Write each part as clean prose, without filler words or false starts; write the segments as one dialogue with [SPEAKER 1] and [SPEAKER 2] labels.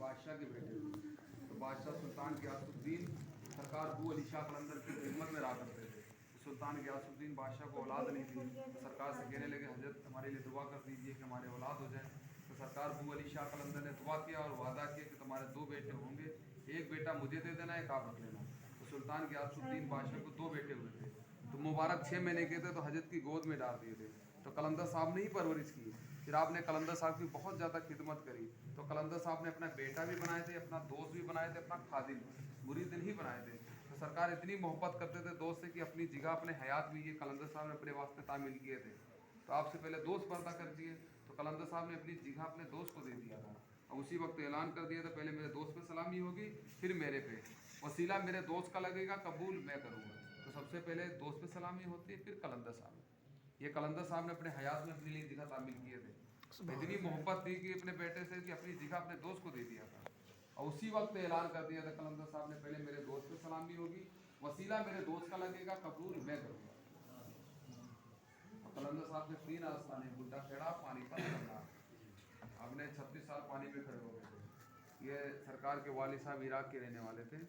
[SPEAKER 1] बादशाह के बेटे थे। तो बादशाह सुल्तान गियासुद्दीन सरकार बू अली शाह कलंदर की खिदमत में रहा करते थे। सुल्तान गियासुद्दीन बादशाह को औलाद नहीं थी, तो सरकार से कहने लगे हजरत हमारे लिए दुआ कर दीजिए कि हमारे औलाद हो जाए। तो सरकार बू अली शाह कलंदर ने दुआ किया और वादा किया कि तुम्हारे 2 बेटे होंगे, एक बेटा मुझे दे देना, एक आप रख लेना। तो सुल्तान गियासुद्दीन बादशाह को 2 बेटे हुए थे। तो मुबारक 6 महीने के थे तो हजरत की गोद में डाल दिए थे। तो कलंदर साहब ने ही परवरिश की। फिर आपने कलंदर साहब की बहुत ज़्यादा खिदमत करी। तो कलंदर साहब ने अपना बेटा भी बनाए थे, अपना दोस्त भी बनाए थे, अपना खादिम मुरीद ही बनाए थे। तो सरकार इतनी मोहब्बत करते थे दोस्त से कि अपनी जगह अपने हयात में ये कलंदर साहब ने अपने वास्ते तामील किए थे। तो आपसे पहले दोस्त पर्दा कर दिए, तो कलंदर साहब ने अपनी जगह अपने दोस्त को दे दिया था। और उसी वक्त ऐलान कर दिया था पहले मेरे दोस्त पे सलामी होगी, फिर मेरे पे, वसीला मेरे दोस्त का लगेगा, कबूल मैं करूँगा। तो सबसे पहले दोस्त पे सलामी होती है, फिर कलंदर साहब। ये कलंदर साहब ने अपने हयात में अपने लिए जगह तामील किए थे। इतनी मोहब्बत थी कि अपने बेटे से कि अपनी जगह अपने दोस्त को दे दिया था। और उसी वक्त ऐलान कर दिया था कलंदर साहब ने पहले मेरे दोस्त पे सलामी होगी, वसीला मेरे दोस्त का लगेगा, कबूल मैं करूँगा। कलंदर साहब के 3 आस्थाने, बुड्ढा खेड़ा, पानीपत, करनाल। आपने 36 साल पानी में खड़े हो गए थे। ये सरकार के वालिद साहब इराक के रहने वाले थे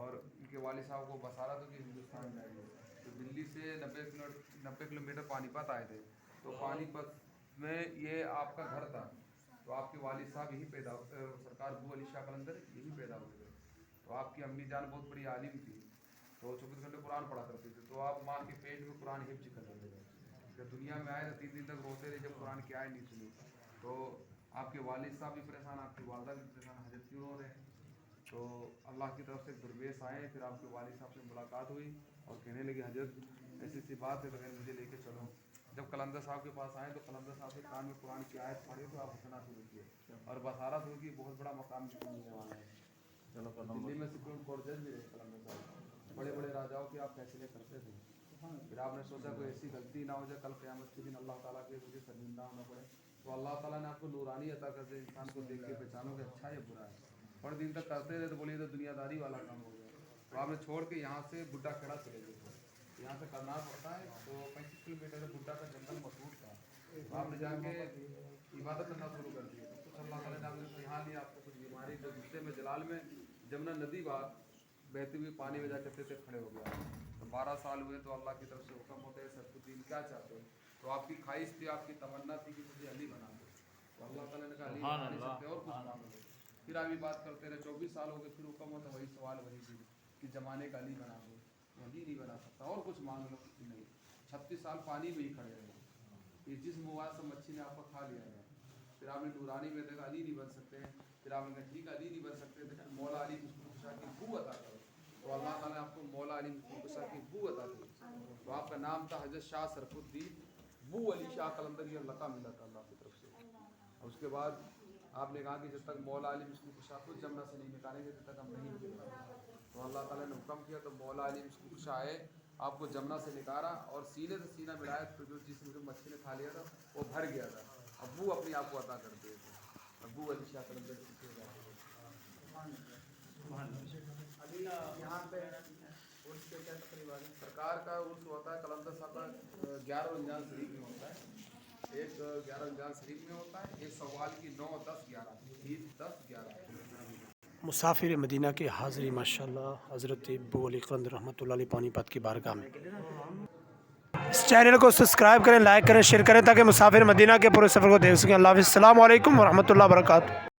[SPEAKER 1] और इनके वालिद साहब को बसारा था कि हिंदुस्तान जाएंगे। तो दिल्ली से 90 किलोमीटर पानीपत आए थे। तो पानीपत में ये आपका घर था। तो आपके वालिद साहब यही पैदा, सरकार बू अली शाह कलंदर यही पैदा हुए थे। तो आपकी अम्मी जान बहुत बड़ी आलिम थी, तो 24 घंटे कुरान पढ़ा करते थे। तो आप माँ के पेट में कुरान हिफ्ज कर लेते थे। जब दुनिया में आए तो 3 दिन तक रोते रहे जब कुरान की आयत नहीं सुनी। तो आपके वालिद साहब भी परेशान, आपकी वालदा भी परेशान, हजरत क्यों रो रहे हैं। तो अल्लाह की तरफ से दुर्वेश आए। फिर आपके वालिद साहब से मुलाकात हुई और कहने लगे हजरत ऐसी सी बात है तो मुझे लेके चलो। जब कलंदर साहब के पास आए तो कलंदर साहब के कान में कुरान की आयत पढ़ी तो आप हंसना शुरू किए और बसारत हुई कि बहुत बड़ा मकाम मिलने वाला है। दिल्ली में सुप्रीम कोर्ट जज भी रहे कलंदर साहब, बड़े बड़े राजाओं के आप फैसले करते थे। फिर आपने सोचा कोई ऐसी गलती ना हो जाए कल क़यामत के दिन अल्लाह ताला के मुझे शर्मिंदा होना पड़े। तो अल्लाह ताला ने आपको नूरानी अता कर दे, इंसान को देख के पहचानो कि अच्छा या बुरा है। थोड़े दिन तक करते रहे तो बोलिए तो दुनियादारी वाला काम हो गया। तो आपने छोड़ के यहाँ से बुड्ढा खेड़ा चले गए। यहाँ से करनाल पड़ता है तो 35 किलोमीटर बुड्ढा का जंगल मशहूर था। तो आपने जाके इबादत करना शुरू कर दी। तो कुछ अल्लाह ताला ने आपने यहाँ लिया, आपको कुछ बीमारी जो गुस्से में जलाल में जमुना नदी बाग बहती हुई पानी में जाकर फिर से खड़े हो गया। तो 12 साल हुए तो अल्लाह की तरफ से हुक्म होते हैं सतुद्दीन क्या चाहते हो। तो आपकी ख्वाहिश थी, आपकी तमन्ना थी कि मुझे अली बना दो। तो अल्लाह ताला ने कहा अली बना नहीं सकते और कुछ मांग लो। फिर अभी बात करते रहे, 24 साल हो गए, फिर हुक्म होता वही सवाल वही चीज़ कि ज़माने का अली बना दो। अली नहीं बना सकता और कुछ मांग लो, नहीं। 36 साल पानी में ही खड़े रहे। ये जिस मुआ से मच्छी ने आपको खा लिया है। फिर आपने नूरानी में देखा अली नहीं बन सकते हैं। फिर आपने कहा ठीक अली नहीं बन सकते थे, मौला अली मुस्कुशा की बू अता करो। तो अल्लाह ताला ने आपको मौला अली मुस्कुशा की बू अता की। तो आपका नाम था हजरत शाह सरफुद्दीन बू अली शाह कलंदर, ये लक़ब मिला था अल्लाह की तरफ से। और उसके बाद आपने कहा कि जब तक मौला अली मुस्कुशा को जन्नत से नहीं निकालेंगे तब तक हम नहीं निकलेंगे। तो अल्लाह ताला ने हुक्म किया तो मौला अली मुस्कुशा आए, आपको जमुना से निकाला और सीने से सीना मिलाया। तो जो जिसमें जो मच्छी ने खा लिया था वो भर गया था। अबू अपने आप को अता कर दिए थे, अबू अली शाह कलंदर यहाँ पे उर्स के क्या तकरीबा है। सरकार का उर्स होता है कलंदर साहब का 11 रमजान शरीफ में होता है। एक 11 रमजान शरीफ में होता है, एक सवाल की 9, 10, 11 ईद 10, 11
[SPEAKER 2] मुसाफिर मदीना की हाज़री माशाल्लाह हज़रत अबू अली कलंदर रहमतुल्लाह अलैह पानीपत की बारगाह में। इस चैनल को सब्सक्राइब करें, लाइक करें, शेयर करें ताकि मुसाफिर मदीना के पूरे सफ़र को देख सकें। अल्लाह हाफ़िज़, अस्सलामु अलैकुम व रहमतुल्लाहि व बरकातुहू।